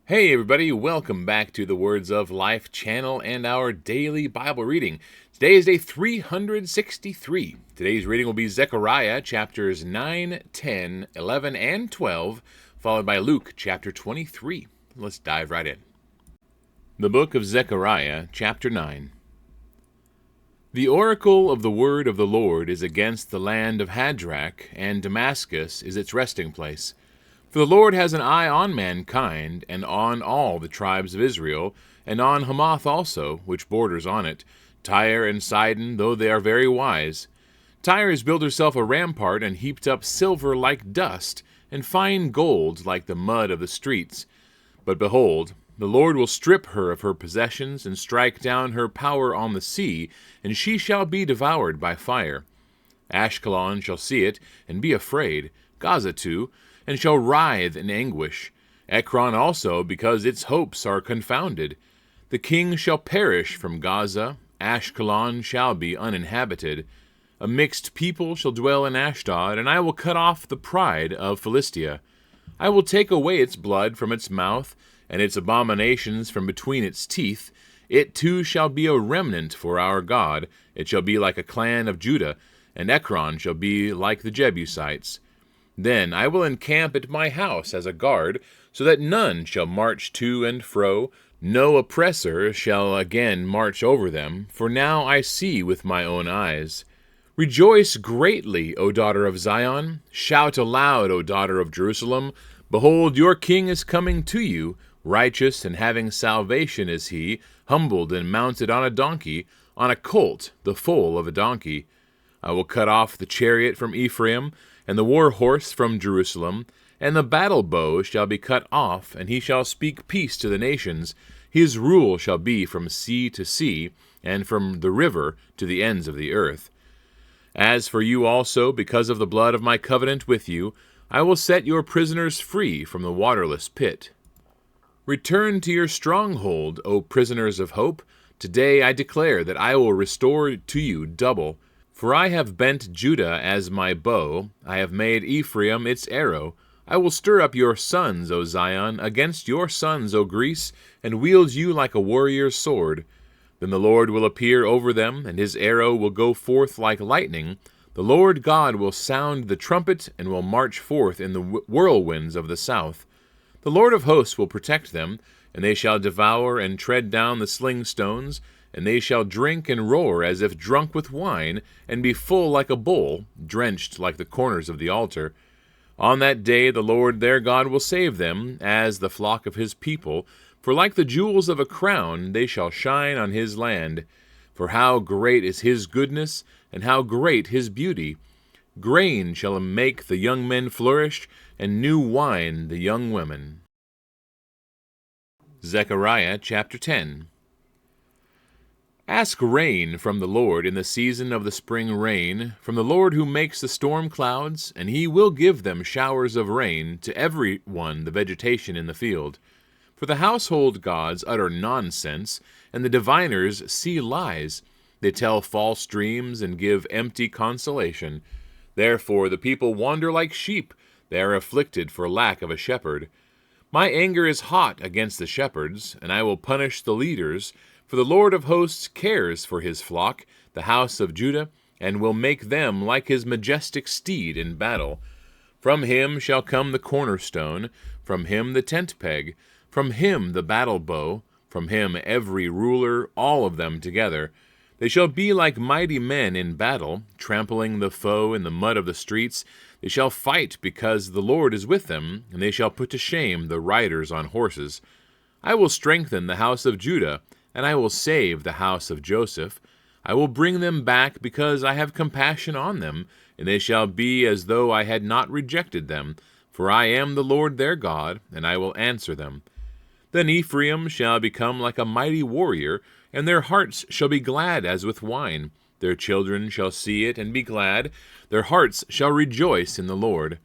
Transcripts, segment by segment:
Hey everybody, welcome back to the Words of Life channel and our daily Bible reading. Today is day 363. Today's reading will be Zechariah chapters 9, 10, 11, and 12, followed by Luke chapter 23. Let's dive right in. The book of Zechariah, chapter 9. The oracle of the word of the Lord is against the land of Hadrach, and Damascus is its resting place. For the Lord has an eye on mankind, and on all the tribes of Israel, and on Hamath also, which borders on it, Tyre and Sidon, though they are very wise. Tyre has built herself a rampart, and heaped up silver like dust, and fine gold like the mud of the streets. But behold, the Lord will strip her of her possessions, and strike down her power on the sea, and she shall be devoured by fire. Ashkelon shall see it, and be afraid, Gaza too, and shall writhe in anguish. Ekron also, because its hopes are confounded. The king shall perish from Gaza, Ashkelon shall be uninhabited. A mixed people shall dwell in Ashdod, and I will cut off the pride of Philistia. I will take away its blood from its mouth, and its abominations from between its teeth. It too shall be a remnant for our God. It shall be like a clan of Judah, and Ekron shall be like the Jebusites. Then I will encamp at my house as a guard, so that none shall march to and fro, no oppressor shall again march over them, for now I see with my own eyes. Rejoice greatly, O daughter of Zion. Shout aloud, O daughter of Jerusalem. Behold, your king is coming to you. Righteous and having salvation is he, humbled and mounted on a donkey, on a colt, the foal of a donkey. I will cut off the chariot from Ephraim, and the war horse from Jerusalem, and the battle bow shall be cut off, and he shall speak peace to the nations. His rule shall be from sea to sea, and from the river to the ends of the earth. As for you also, because of the blood of my covenant with you, I will set your prisoners free from the waterless pit. Return to your stronghold, O prisoners of hope. Today I declare that I will restore to you double. For I have bent Judah as my bow, I have made Ephraim its arrow. I will stir up your sons, O Zion, against your sons, O Greece, and wield you like a warrior's sword. Then the Lord will appear over them, and his arrow will go forth like lightning. The Lord God will sound the trumpet, and will march forth in the whirlwinds of the south. The Lord of hosts will protect them, and they shall devour and tread down the sling stones, and they shall drink and roar as if drunk with wine, and be full like a bowl, drenched like the corners of the altar. On that day the Lord their God will save them, as the flock of his people, for like the jewels of a crown they shall shine on his land. For how great is his goodness, and how great his beauty! Grain shall make the young men flourish, and new wine the young women. Zechariah chapter 10. Ask rain from the Lord in the season of the spring rain, from the Lord who makes the storm clouds, and he will give them showers of rain, to every one the vegetation in the field. For the household gods utter nonsense, and the diviners see lies. They tell false dreams and give empty consolation. Therefore the people wander like sheep. They are afflicted for lack of a shepherd. My anger is hot against the shepherds, and I will punish the leaders. For the Lord of hosts cares for his flock, the house of Judah, and will make them like his majestic steed in battle. From him shall come the cornerstone, from him the tent peg, from him the battle bow, from him every ruler, all of them together. They shall be like mighty men in battle, trampling the foe in the mud of the streets. They shall fight because the Lord is with them, and they shall put to shame the riders on horses. I will strengthen the house of Judah, and I will save the house of Joseph. I will bring them back because I have compassion on them, and they shall be as though I had not rejected them. For I am the Lord their God, and I will answer them. Then Ephraim shall become like a mighty warrior, and their hearts shall be glad as with wine. Their children shall see it and be glad. Their hearts shall rejoice in the Lord.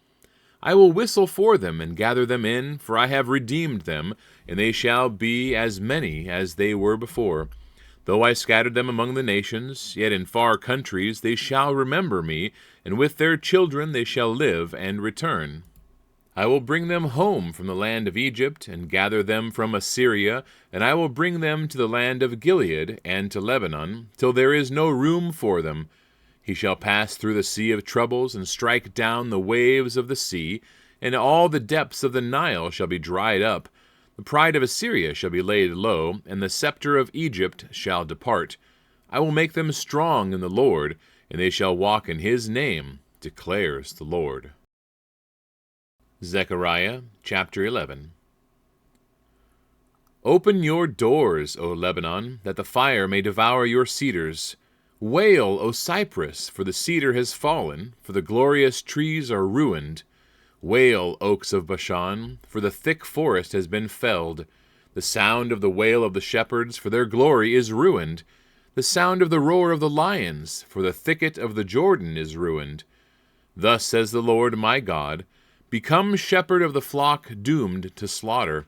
I will whistle for them and gather them in, for I have redeemed them, and they shall be as many as they were before. Though I scattered them among the nations, yet in far countries they shall remember me, and with their children they shall live and return. I will bring them home from the land of Egypt, and gather them from Assyria, and I will bring them to the land of Gilead and to Lebanon, till there is no room for them. He shall pass through the sea of troubles, and strike down the waves of the sea, and all the depths of the Nile shall be dried up. The pride of Assyria shall be laid low, and the scepter of Egypt shall depart. I will make them strong in the Lord, and they shall walk in his name, declares the Lord. Zechariah chapter 11. Open your doors, O Lebanon, that the fire may devour your cedars. Wail, O cypress, for the cedar has fallen, for the glorious trees are ruined. Wail, oaks of Bashan, for the thick forest has been felled. The sound of the wail of the shepherds, for their glory is ruined. The sound of the roar of the lions, for the thicket of the Jordan is ruined. Thus says the Lord my God, Become shepherd of the flock doomed to slaughter.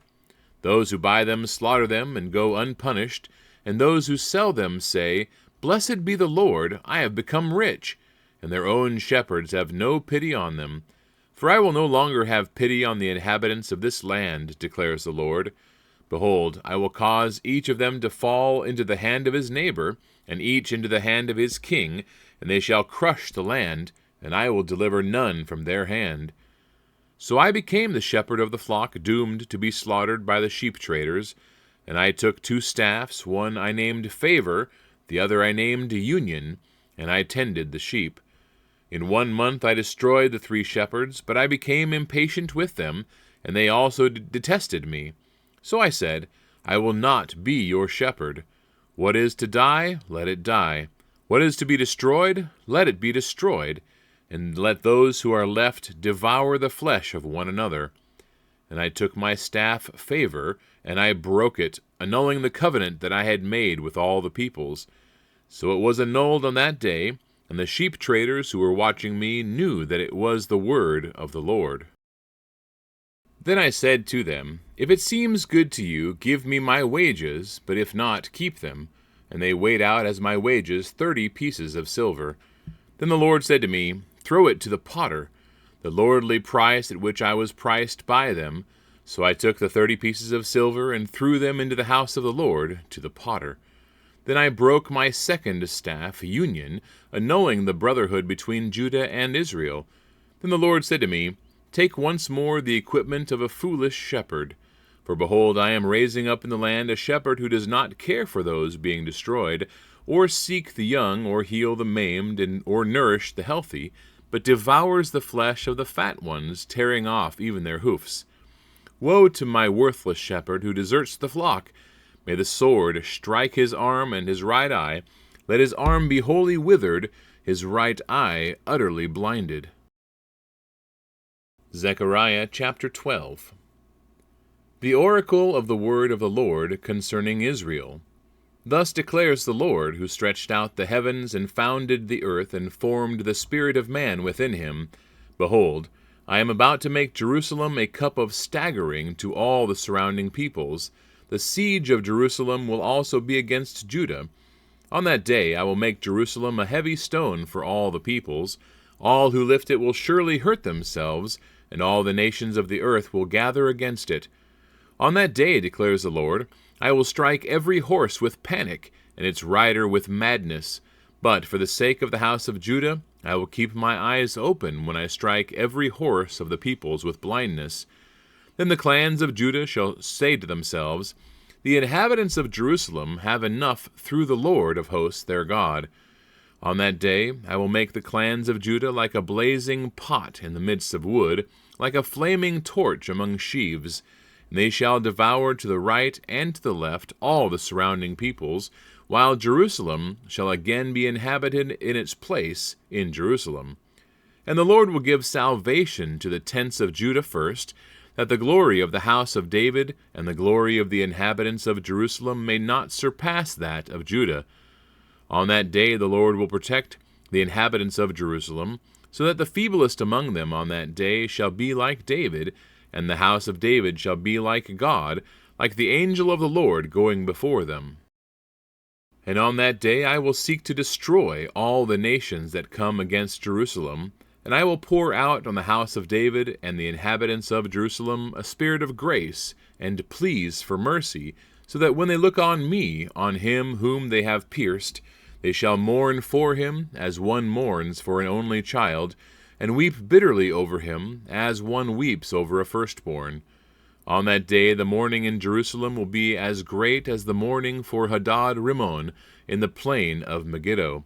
Those who buy them slaughter them and go unpunished, and those who sell them say, Blessed be the Lord, I have become rich, and their own shepherds have no pity on them. For I will no longer have pity on the inhabitants of this land, declares the Lord. Behold, I will cause each of them to fall into the hand of his neighbor, and each into the hand of his king, and they shall crush the land, and I will deliver none from their hand. So I became the shepherd of the flock doomed to be slaughtered by the sheep traders, and I took 2 staffs, one I named Favor, the other I named Union, and I tended the sheep. In 1 month I destroyed the 3 shepherds, but I became impatient with them, and they also detested me. So I said, I will not be your shepherd. What is to die, let it die. What is to be destroyed, let it be destroyed. And let those who are left devour the flesh of one another. And I took my staff Favor, and I broke it, annulling the covenant that I had made with all the peoples. So it was annulled on that day, and the sheep traders who were watching me knew that it was the word of the Lord. Then I said to them, If it seems good to you, give me my wages, but if not, keep them. And they weighed out as my wages 30 pieces of silver. Then the Lord said to me, Throw it to the potter, the lordly price at which I was priced by them. So I took the 30 pieces of silver and threw them into the house of the Lord to the potter. Then I broke my second staff, Union, annulling the brotherhood between Judah and Israel. Then the Lord said to me, Take once more the equipment of a foolish shepherd. For behold, I am raising up in the land a shepherd who does not care for those being destroyed, or seek the young, or heal the maimed, or nourish the healthy, but devours the flesh of the fat ones, tearing off even their hoofs. Woe to my worthless shepherd who deserts the flock! May the sword strike his arm and his right eye. Let his arm be wholly withered, his right eye utterly blinded. Zechariah chapter 12. The oracle of the word of the Lord concerning Israel. Thus declares the Lord, who stretched out the heavens and founded the earth and formed the spirit of man within him. Behold, I am about to make Jerusalem a cup of staggering to all the surrounding peoples. The siege of Jerusalem will also be against Judah. On that day I will make Jerusalem a heavy stone for all the peoples. All who lift it will surely hurt themselves, and all the nations of the earth will gather against it. On that day, declares the Lord, I will strike every horse with panic, and its rider with madness. But for the sake of the house of Judah, I will keep my eyes open when I strike every horse of the peoples with blindness. Then the clans of Judah shall say to themselves, The inhabitants of Jerusalem have enough through the Lord of hosts their God. On that day I will make the clans of Judah like a blazing pot in the midst of wood, like a flaming torch among sheaves. And they shall devour to the right and to the left all the surrounding peoples, while Jerusalem shall again be inhabited in its place in Jerusalem. And the Lord will give salvation to the tents of Judah first, that the glory of the house of David and the glory of the inhabitants of Jerusalem may not surpass that of Judah. On that day the Lord will protect the inhabitants of Jerusalem, so that the feeblest among them on that day shall be like David, and the house of David shall be like God, like the angel of the Lord going before them. And on that day I will seek to destroy all the nations that come against Jerusalem, And I will pour out on the house of David and the inhabitants of Jerusalem a spirit of grace and pleas for mercy, so that when they look on me, on him whom they have pierced, they shall mourn for him as one mourns for an only child, and weep bitterly over him as one weeps over a firstborn. On that day the mourning in Jerusalem will be as great as the mourning for Hadad Rimmon in the plain of Megiddo.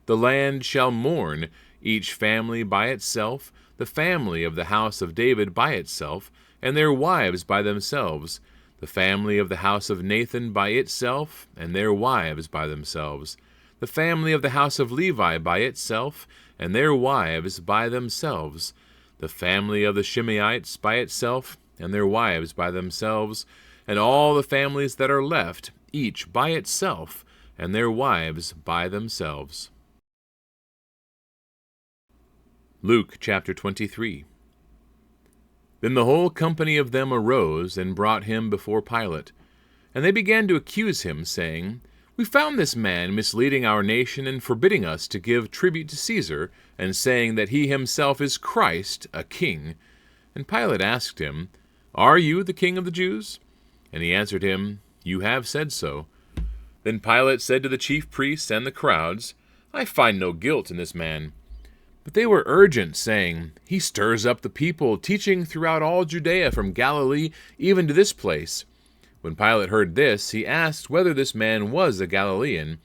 The land shall mourn, each family by itself, the family of the house of David by itself, and their wives by themselves, the family of the house of Nathan by itself, and their wives by themselves, the family of the house of Levi by itself, and their wives by themselves, the family of the Shimeites by itself, and their wives by themselves, and all the families that are left, each by itself, and their wives by themselves. Luke chapter 23. Then the whole company of them arose and brought him before Pilate. And they began to accuse him, saying, We found this man misleading our nation and forbidding us to give tribute to Caesar, and saying that he himself is Christ, a king. And Pilate asked him, Are you the king of the Jews? And he answered him, You have said so. Then Pilate said to the chief priests and the crowds, I find no guilt in this man. But they were urgent, saying, He stirs up the people, teaching throughout all Judea from Galilee even to this place. When Pilate heard this, he asked whether this man was a Galilean.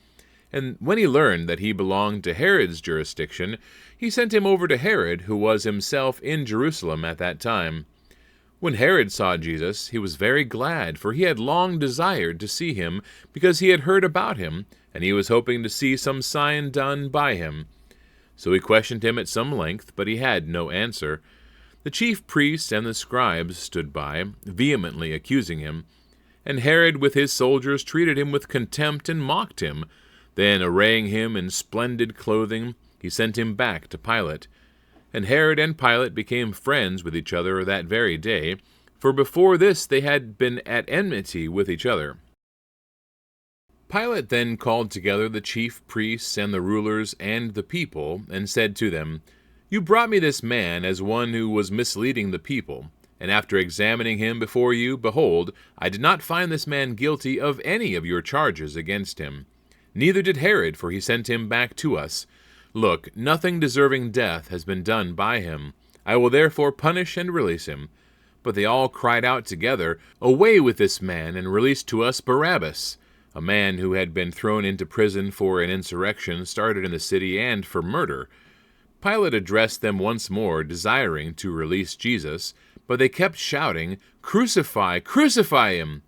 And when he learned that he belonged to Herod's jurisdiction, he sent him over to Herod, who was himself in Jerusalem at that time. When Herod saw Jesus, he was very glad, for he had long desired to see him, because he had heard about him, and he was hoping to see some sign done by him. So he questioned him at some length, but he had no answer. The chief priests and the scribes stood by, vehemently accusing him. And Herod with his soldiers treated him with contempt and mocked him. Then, arraying him in splendid clothing, he sent him back to Pilate. And Herod and Pilate became friends with each other that very day, for before this they had been at enmity with each other. Pilate then called together the chief priests and the rulers and the people, and said to them, You brought me this man as one who was misleading the people, and after examining him before you, behold, I did not find this man guilty of any of your charges against him. Neither did Herod, for he sent him back to us. Look, nothing deserving death has been done by him. I will therefore punish and release him. But they all cried out together, Away with this man, and release to us Barabbas, a man who had been thrown into prison for an insurrection started in the city and for murder. Pilate addressed them once more, desiring to release Jesus, but they kept shouting, Crucify, crucify him!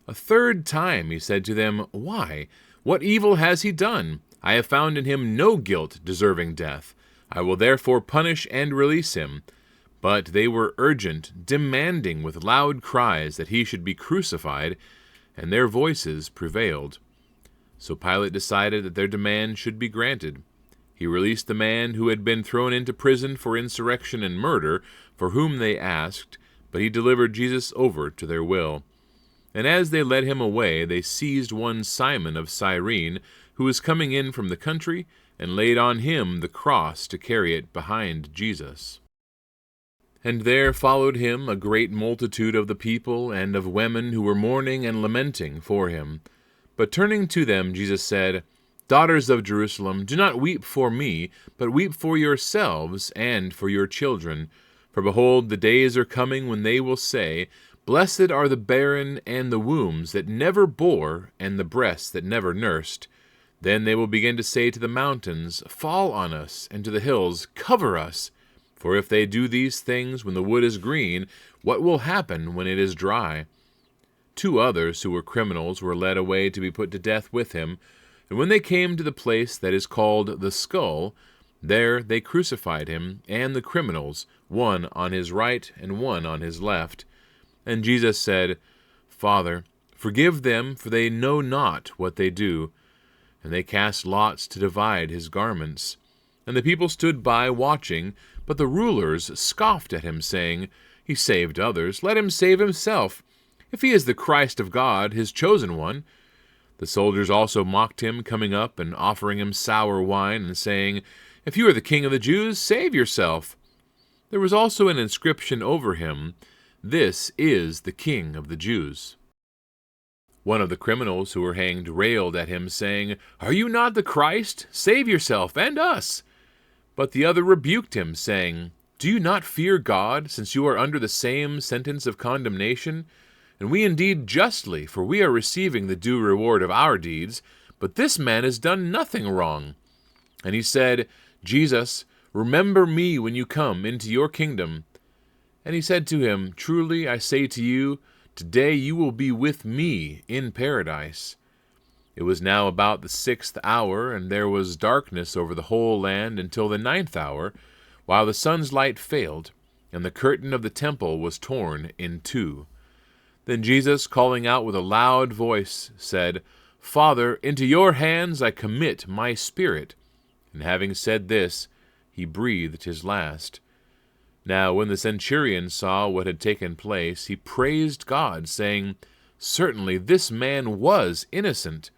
A third time he said to them, Why? What evil has he done? I have found in him no guilt deserving death. I will therefore punish and release him. But they were urgent, demanding with loud cries that he should be crucified, and their voices prevailed. So Pilate decided that their demand should be granted. He released the man who had been thrown into prison for insurrection and murder, for whom they asked, but he delivered Jesus over to their will. And as they led him away, they seized one Simon of Cyrene, who was coming in from the country, and laid on him the cross to carry it behind Jesus. And there followed him a great multitude of the people and of women who were mourning and lamenting for him. But turning to them, Jesus said, Daughters of Jerusalem, do not weep for me, but weep for yourselves and for your children. For behold, the days are coming when they will say, Blessed are the barren and the wombs that never bore, and the breasts that never nursed. Then they will begin to say to the mountains, Fall on us, and to the hills, Cover us. For if they do these things when the wood is green, what will happen when it is dry? 2 others who were criminals were led away to be put to death with him. And when they came to the place that is called the Skull, there they crucified him and the criminals, one on his right and one on his left. And Jesus said, Father, forgive them, for they know not what they do. And they cast lots to divide his garments. And the people stood by watching, but the rulers scoffed at him, saying, He saved others, let him save himself, if he is the Christ of God, his chosen one. The soldiers also mocked him, coming up and offering him sour wine, and saying, If you are the king of the Jews, save yourself." There was also an inscription over him, "This is the King of the Jews." One of the criminals who were hanged railed at him, saying, "Are you not the Christ? Save yourself and us." But the other rebuked him, saying, "Do you not fear God, since you are under the same sentence of condemnation? And we indeed justly, for we are receiving the due reward of our deeds, but this man has done nothing wrong." And he said, "Jesus, remember me when you come into your kingdom." And he said to him, "Truly I say to you, today you will be with me in paradise." It was now about the 6th hour, and there was darkness over the whole land until the 9th hour, while the sun's light failed, and the curtain of the temple was torn in two. Then Jesus, calling out with a loud voice, said, "Father, into your hands I commit my spirit." And having said this, he breathed his last. Now when the centurion saw what had taken place, he praised God, saying, "Certainly this man was innocent."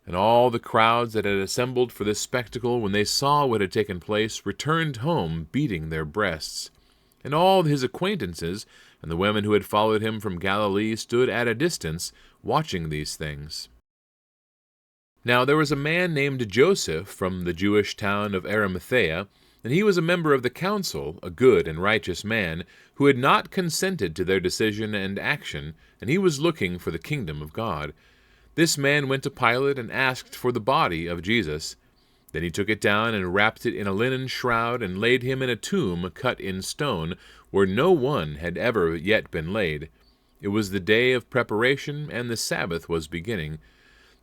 And all the crowds that had assembled for this spectacle, when they saw what had taken place, returned home, beating their breasts. And all his acquaintances, and the women who had followed him from Galilee, stood at a distance, watching these things. Now there was a man named Joseph from the Jewish town of Arimathea, and he was a member of the council, a good and righteous man, who had not consented to their decision and action, and he was looking for the kingdom of God. This man went to Pilate and asked for the body of Jesus. Then he took it down and wrapped it in a linen shroud and laid him in a tomb cut in stone, where no one had ever yet been laid. It was the day of preparation, and the Sabbath was beginning.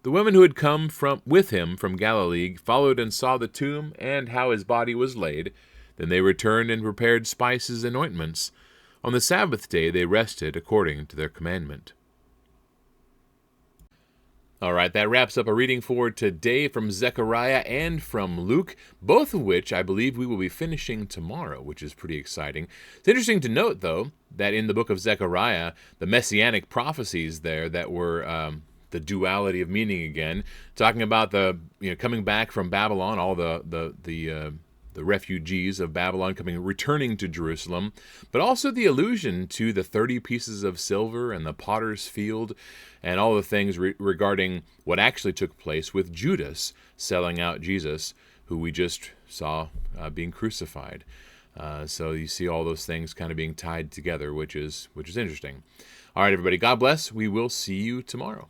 The women who had come with him from Galilee followed and saw the tomb and how his body was laid. Then they returned and prepared spices and ointments. On the Sabbath day they rested according to their commandment. All right, that wraps up our reading for today from Zechariah and from Luke, both of which I believe we will be finishing tomorrow, which is pretty exciting. It's interesting to note, though, that in the book of Zechariah, the messianic prophecies there that were the duality of meaning again, talking about the coming back from Babylon, all the refugees of Babylon returning to Jerusalem, but also the allusion to the 30 pieces of silver and the potter's field, and all the things regarding what actually took place with Judas selling out Jesus, who we just saw being crucified. So you see all those things kind of being tied together, which is interesting. All right, everybody, God bless. We will see you tomorrow.